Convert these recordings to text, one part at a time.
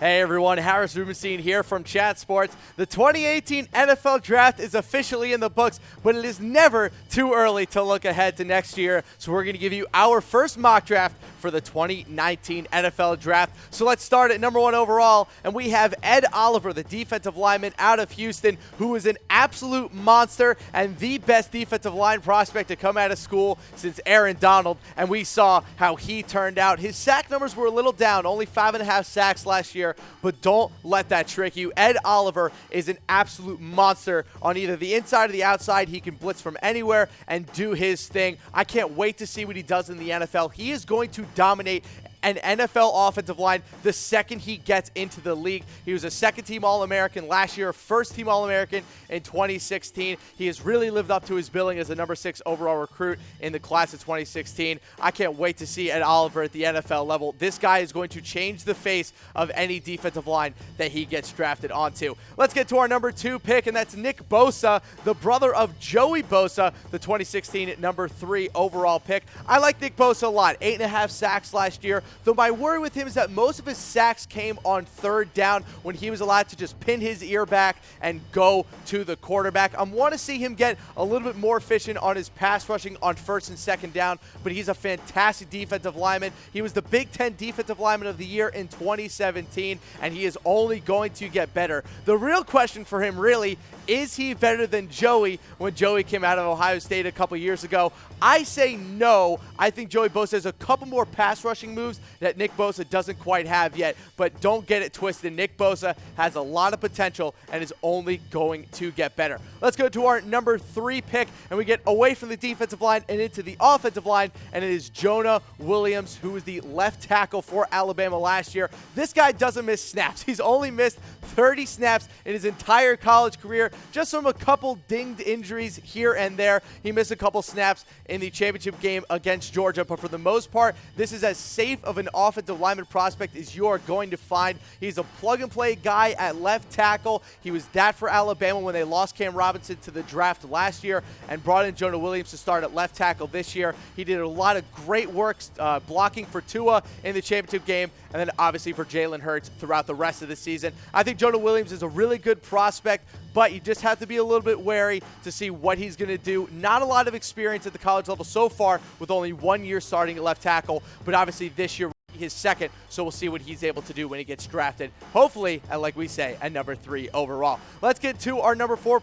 Hey everyone, Harris Rubenstein here from Chat Sports. The 2018 NFL Draft is officially in the books, but it is never too early to look ahead to next year. So we're going to give you our first mock draft for the 2019 NFL Draft. So let's start at number 1 overall, and we have Edy Oliver, the defensive lineman out of Houston, who is an absolute monster and the best defensive line prospect to come out of school since Aaron Donald, and we saw how he turned out. His sack numbers were a little down, only 5.5 sacks last year, but don't let that trick you. Edy Oliver is an absolute monster on either the inside or the outside. He can blitz from anywhere and do his thing. I can't wait to see what he does in the NFL. He is going to dominate an NFL offensive line the second he gets into the league. He was a second-team All-American last year, first-team All-American in 2016. He has really lived up to his billing as a number 6 overall recruit in the class of 2016. I can't wait to see Edy Oliver at the NFL level. This guy is going to change the face of any defensive line that he gets drafted onto. Let's get to our number 2 pick, and that's Nick Bosa, the brother of Joey Bosa, the 2016 number 3 overall pick. I like Nick Bosa a lot. 8.5 sacks last year. Though my worry with him is that most of his sacks came on third down when he was allowed to just pin his ear back and go to the quarterback. I want to see him get a little bit more efficient on his pass rushing on first and second down, but he's a fantastic defensive lineman. He was the Big Ten Defensive Lineman of the Year in 2017, and he is only going to get better. The real question for him really is he better than Joey when Joey came out of Ohio State a couple years ago? I say no. I think Joey Bosa has a couple more pass rushing moves that Nick Bosa doesn't quite have yet, but don't get it twisted. Nick Bosa has a lot of potential and is only going to get better. Let's go to our number 3 pick, and we get away from the defensive line and into the offensive line, and it is Jonah Williams, who was the left tackle for Alabama last year. This guy doesn't miss snaps. He's only missed 30 snaps in his entire college career, just from a couple dinged injuries here and there. He missed a couple snaps in the championship game against Georgia, but for the most part, this is as safe of an offensive lineman prospect as you are going to find. He's a plug-and-play guy at left tackle. He was that for Alabama when they lost Cam Robinson to the draft last year and brought in Jonah Williams to start at left tackle this year. He did a lot of great work blocking for Tua in the championship game, and then obviously for Jalen Hurts throughout the rest of the season. I think Jonah Williams is a really good prospect, but you just have to be a little bit wary to see what he's going to do. Not a lot of experience at the college level so far, with only 1 year starting at left tackle, but obviously this year his second, so we'll see what he's able to do when he gets drafted, hopefully, and like we say, at number 3 overall. Let's get to our number 4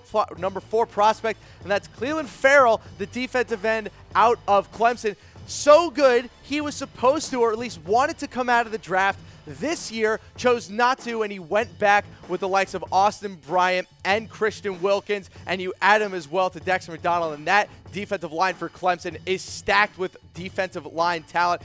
prospect, and that's Clelin Ferrell, the defensive end out of Clemson. So good, he was supposed to, or at least wanted to come out of the draft this year, chose not to, and he went back with the likes of Austin Bryant and Christian Wilkins, and you add him as well to Dexter McDonald, and that defensive line for Clemson is stacked with defensive line talent.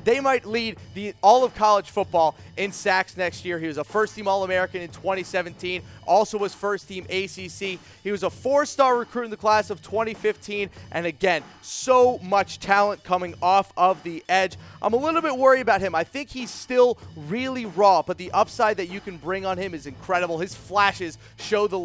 They might lead all of college football in sacks next year. He was a first-team All-American in 2017, also was first-team ACC. He was a 4-star recruit in the class of 2015, and again, so much talent coming off of the edge. I'm a little bit worried about him. I think he's still really raw, but the upside that you can bring on him is incredible. His flashes show the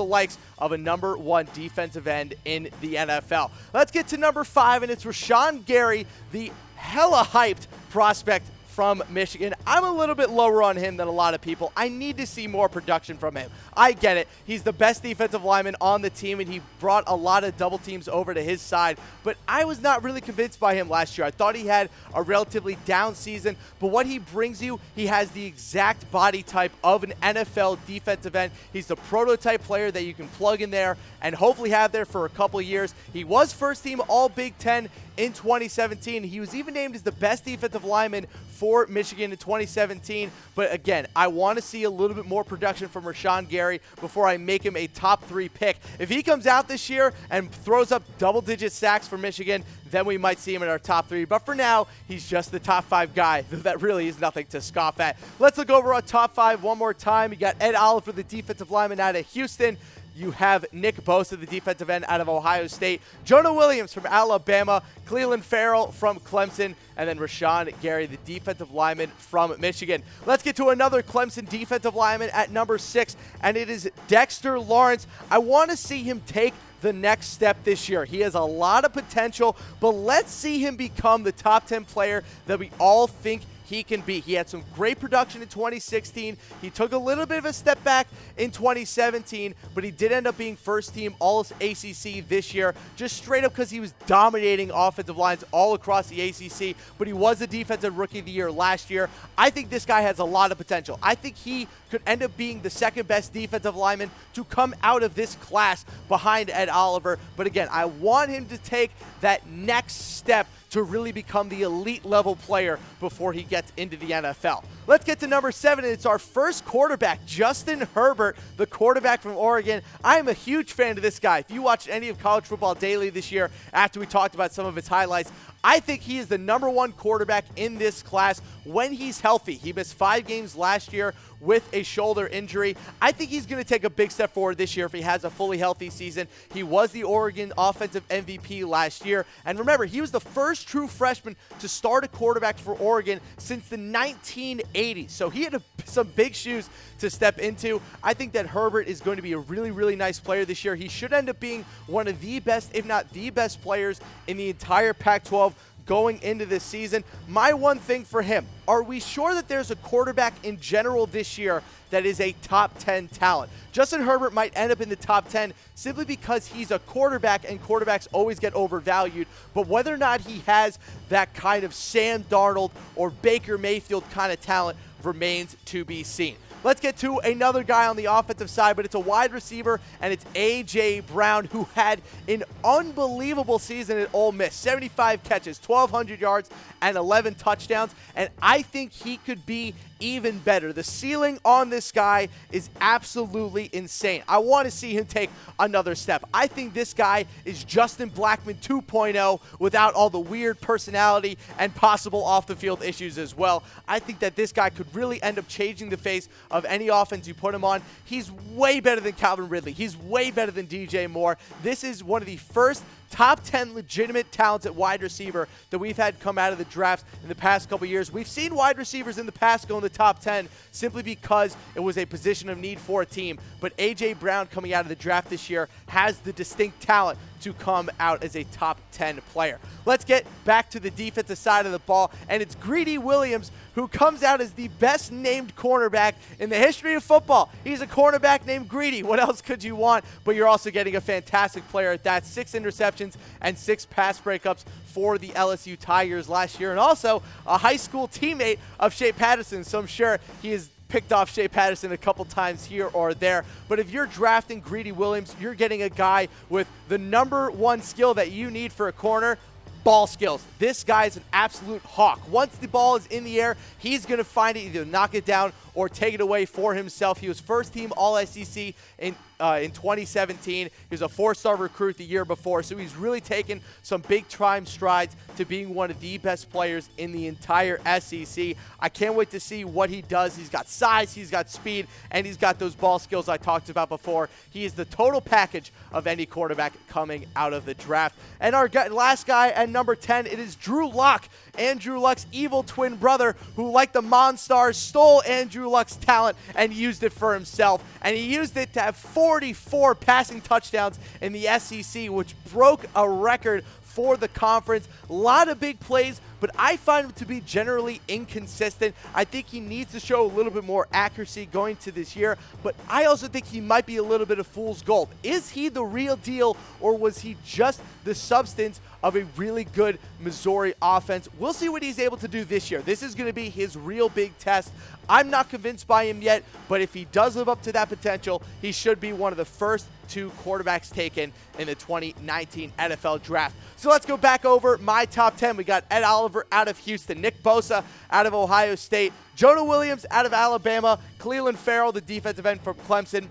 likes of a number 1 defensive end in the NFL. Let's get to number 5, and it's Rashan Gary, the hella hyped prospect from Michigan. I'm a little bit lower on him than a lot of people. I need to see more production from him. I get it. He's the best defensive lineman on the team, and he brought a lot of double teams over to his side, but I was not really convinced by him last year. I thought he had a relatively down season, but what he brings you, he has the exact body type of an NFL defensive end. He's the prototype player that you can plug in there and hopefully have there for a couple of years. He was first team All Big Ten in 2017. He was even named as the best defensive lineman for Michigan in 2017. But again, I want to see a little bit more production from Rashan Gary before I make him a top 3 pick. If he comes out this year and throws up double-digit sacks for Michigan, then we might see him in our top 3. But for now, he's just the top 5 guy. That really is nothing to scoff at. Let's look over our top 5 one more time. You got Edy Oliver, the defensive lineman out of Houston. You have Nick Bosa, the defensive end out of Ohio State, Jonah Williams from Alabama, Clelin Ferrell from Clemson, and then Rashan Gary, the defensive lineman from Michigan. Let's get to another Clemson defensive lineman at number 6, and it is Dexter Lawrence. I want to see him take the next step this year. He has a lot of potential, but let's see him become the top 10 player that we all think he can be. He had some great production in 2016. He took a little bit of a step back in 2017, but he did end up being first team All-ACC this year, just straight up because he was dominating offensive lines all across the ACC, but he was the defensive rookie of the year last year. I think this guy has a lot of potential. I think he could end up being the second best defensive lineman to come out of this class behind Edy Oliver. But again, I want him to take that next step to really become the elite level player before he gets into the NFL. Let's get to number 7, and it's our first quarterback, Justin Herbert, the quarterback from Oregon. I am a huge fan of this guy. If you watched any of College Football Daily this year after we talked about some of its highlights, I think he is the number 1 quarterback in this class when he's healthy. He missed 5 games last year with a shoulder injury. I think he's going to take a big step forward this year if he has a fully healthy season. He was the Oregon offensive MVP last year. And remember, he was the first true freshman to start a quarterback for Oregon since the 1980s. So he had some big shoes to step into. I think that Herbert is going to be a really, really nice player this year. He should end up being one of the best, if not the best players in the entire Pac-12 going into this season. My one thing for him, are we sure that there's a quarterback in general this year that is a top 10 talent? Justin Herbert might end up in the top 10 simply because he's a quarterback and quarterbacks always get overvalued, but whether or not he has that kind of Sam Darnold or Baker Mayfield kind of talent remains to be seen. Let's get to another guy on the offensive side, but it's a wide receiver, and it's A.J. Brown, who had an unbelievable season at Ole Miss. 75 catches, 1,200 yards, and 11 touchdowns, and I think he could be even better. The ceiling on this guy is absolutely insane. I want to see him take another step. I think this guy is Justin Blackman 2.0 without all the weird personality and possible off-the-field issues as well. I think that this guy could really end up changing the face of any offense you put him on. He's way better than Calvin Ridley. He's way better than DJ Moore. This is one of the first top 10 legitimate talents at wide receiver that we've had come out of the draft in the past couple years. We've seen wide receivers in the past go in the top 10 simply because it was a position of need for a team. But A.J. Brown coming out of the draft this year has the distinct talent to come out as a top 10 player. Let's get back to the defensive side of the ball, and it's Edy Williams who comes out as the best named cornerback in the history of football. He's a cornerback named Greedy. What else could you want? But you're also getting a fantastic player at that. 6 interceptions and 6 pass breakups for the LSU Tigers last year, and also a high school teammate of Shay Patterson, so I'm sure he is picked off Shay Patterson a couple times here or there. But if you're drafting Edy Williams, you're getting a guy with the number 1 skill that you need for a corner: ball skills. This guy is an absolute hawk. Once the ball is in the air, he's going to find it, either knock it down or take it away for himself. He was first team All-SEC in 2017. He was a 4-star recruit the year before, so he's really taken some big-time strides to being one of the best players in the entire SEC. I can't wait to see what he does. He's got size, he's got speed, and he's got those ball skills I talked about before. He is the total package of any quarterback coming out of the draft. And our last guy at number 10, it is Drew Locke, Andrew Luck's evil twin brother, who, like the Monstars, stole Andrew Luck's talent and used it for himself. And he used it to have 44 passing touchdowns in the SEC, which broke a record for the conference. A lot of big plays, but I find him to be generally inconsistent. I think he needs to show a little bit more accuracy going to this year, but I also think he might be a little bit of fool's gold. Is he the real deal, or was he just the substance of a really good Missouri offense? We'll see what he's able to do this year. This is going to be his real big test. I'm not convinced by him yet, but if he does live up to that potential, he should be one of the first 2 quarterbacks taken in the 2019 NFL Draft. So let's go back over my top 10. We got Edy Oliver out of Houston, Nick Bosa out of Ohio State, Jonah Williams out of Alabama, Clelin Ferrell, the defensive end from Clemson,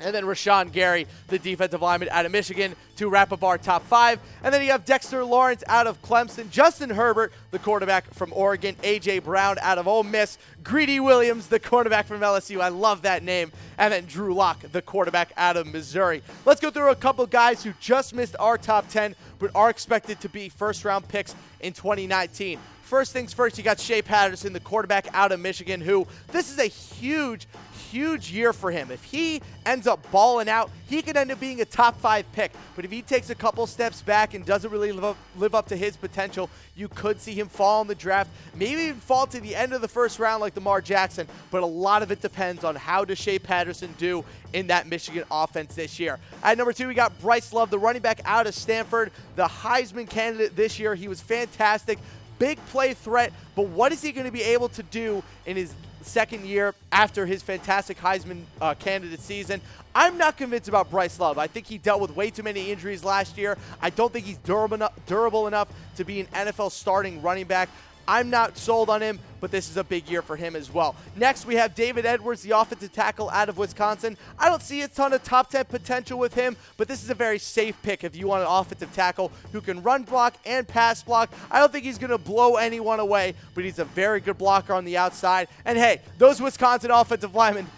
and then Rashan Gary, the defensive lineman out of Michigan, to wrap up our top 5. And then you have Dexter Lawrence out of Clemson, Justin Herbert, the quarterback from Oregon, A.J. Brown out of Ole Miss, Edy Williams, the quarterback from LSU. I love that name. And then Drew Locke, the quarterback out of Missouri. Let's go through a couple guys who just missed our top 10, but are expected to be first-round picks in 2019. First things first, you got Shay Patterson, the quarterback out of Michigan, who this is a huge year for him. If he ends up balling out, he could end up being a top 5 pick. But if he takes a couple steps back and doesn't really live up to his potential, you could see him fall in the draft, maybe even fall to the end of the first round like Lamar Jackson. But a lot of it depends on how does Shay Patterson do in that Michigan offense this year. At number 2, we got Bryce Love, the running back out of Stanford, the Heisman candidate this year. He was fantastic. Big play threat, but what is he going to be able to do in his second year after his fantastic Heisman candidate season? I'm not convinced about Bryce Love. I think he dealt with way too many injuries last year. I don't think he's durable enough to be an NFL starting running back. I'm not sold on him, but this is a big year for him as well. Next, we have David Edwards, the offensive tackle out of Wisconsin. I don't see a ton of top 10 potential with him, but this is a very safe pick if you want an offensive tackle who can run block and pass block. I don't think he's going to blow anyone away, but he's a very good blocker on the outside. And hey, those Wisconsin offensive linemen,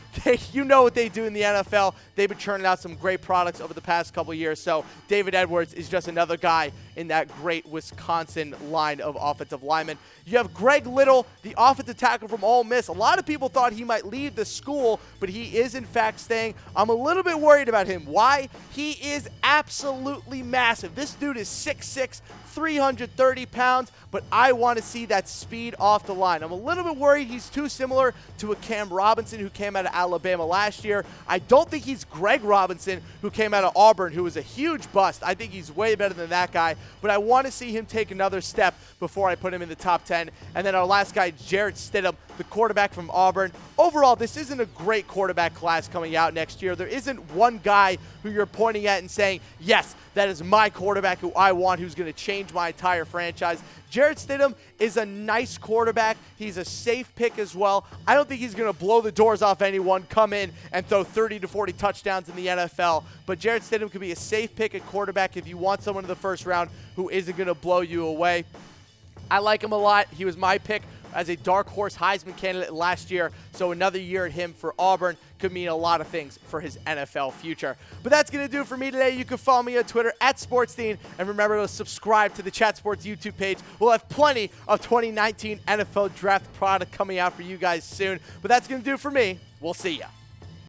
you know what they do in the NFL. They've been churning out some great products over the past couple years. So David Edwards is just another guy in that great Wisconsin line of offensive linemen. You have Greg Little, the offensive tackle from Ole Miss. A lot of people thought he might leave the school, but he is in fact staying. I'm a little bit worried about him. Why? He is absolutely massive. This dude is 6'6", 330 pounds, but I want to see that speed off the line. I'm a little bit worried he's too similar to a Cam Robinson who came out of Alabama last year. I don't think he's Greg Robinson who came out of Auburn, who was a huge bust. I think he's way better than that guy, but I want to see him take another step before I put him in the top 10. And then our last guy, Jarrett Stidham, the quarterback from Auburn. Overall, this isn't a great quarterback class coming out next year. There isn't one guy who you're pointing at and saying, yes, that is my quarterback who I want, who's going to change my entire franchise. Jarrett Stidham is a nice quarterback. He's a safe pick as well. I don't think he's going to blow the doors off anyone, come in and throw 30 to 40 touchdowns in the NFL. But Jarrett Stidham could be a safe pick at quarterback if you want someone in the first round who isn't going to blow you away. I like him a lot. He was my pick as a dark horse Heisman candidate last year, so another year at him for Auburn could mean a lot of things for his NFL future. But that's going to do it for me today. You can follow me on Twitter at SportsDean, and remember to subscribe to the Chat Sports YouTube page. We'll have plenty of 2019 NFL Draft product coming out for you guys soon. But that's going to do it for me. We'll see ya.